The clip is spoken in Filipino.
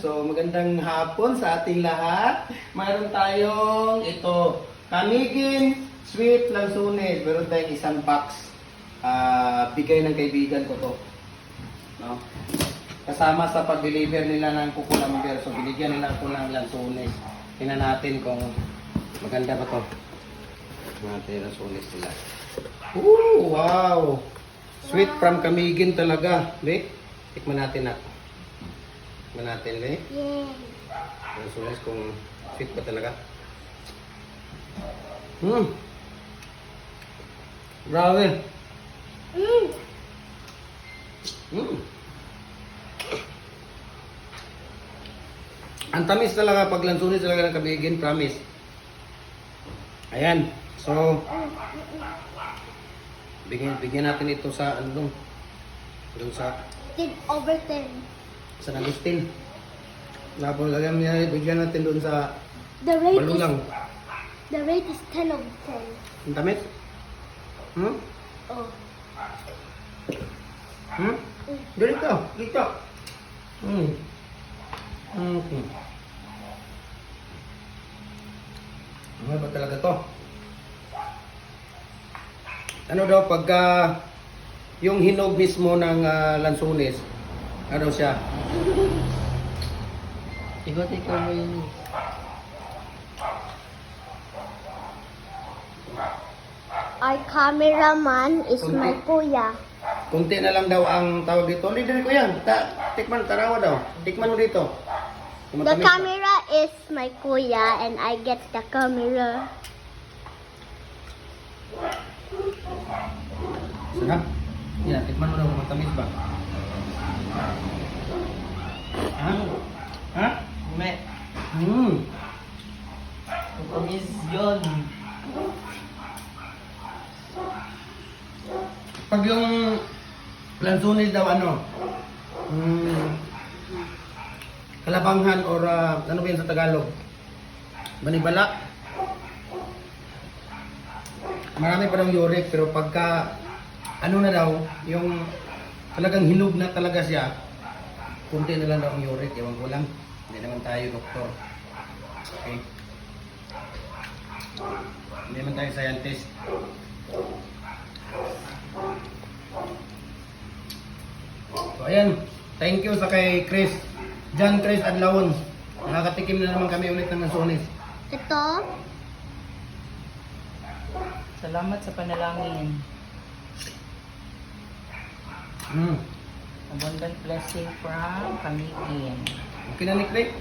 So magandang hapon sa ating lahat. Mayroon tayong ito, Kamigin Sweet Lansunes. Meron tayong isang box. Bigay ng kaibigan ko to. No? Kasama sa pag-deliver nila ng Kuko Number. So binigyan nila ako ng Lansunes. Tingnan natin kung maganda ba to. Natin Lansunes nila. Ooh, wow! Sweet from Kamigin talaga. Be, tikman natin na. Tikman natin, be. Yay! Lansunes kung sweet ba talaga. Grabe. Ang tamis talaga pag Lansunes talaga ng Kamigin, promise. Ayan. So, bigyan natin ito sa ano doon sa 10/10. San Agustin. Tapos lagyan niya, bigyan natin doon sa The rate Balulang. is 10/10. Ang tamis? Oh. Dito. Dito. Ano ba talaga to? Ano daw pagka yung hinog mismo ng Lansunes, ano siya? Ikot-ikot mo yun. Our cameraman is Kunti. my kuya. Kunti na lang daw ang tawag dito. Hindi ko yan. Tikman, tarawa daw. Tikman mo dito. The Matamis. camera is my kuya and I get the camera. Sarap. Yan, tikman mo daw kung matamis ba. Ha? Ha? Me, Hmm. promise yun. Pag yung Lansunes daw ano, kalabanghan or ano ba yun sa Tagalog? Manibala. Marami pa daw uric pero pagka ano na daw, yung talagang hinog na talaga siya, kunti na lang daw ang uric, ewan ko lang. Hindi naman tayo doktor. Okay. Hindi naman tayo scientist. So ayan, thank you sa kay Chris. John Chris Adlawon. Nakakatikim na naman kami ulit ng Lansunes. Ito, Salamat sa panalangin. Mm. Abundant blessing from Kamigin. Okay na, Nick,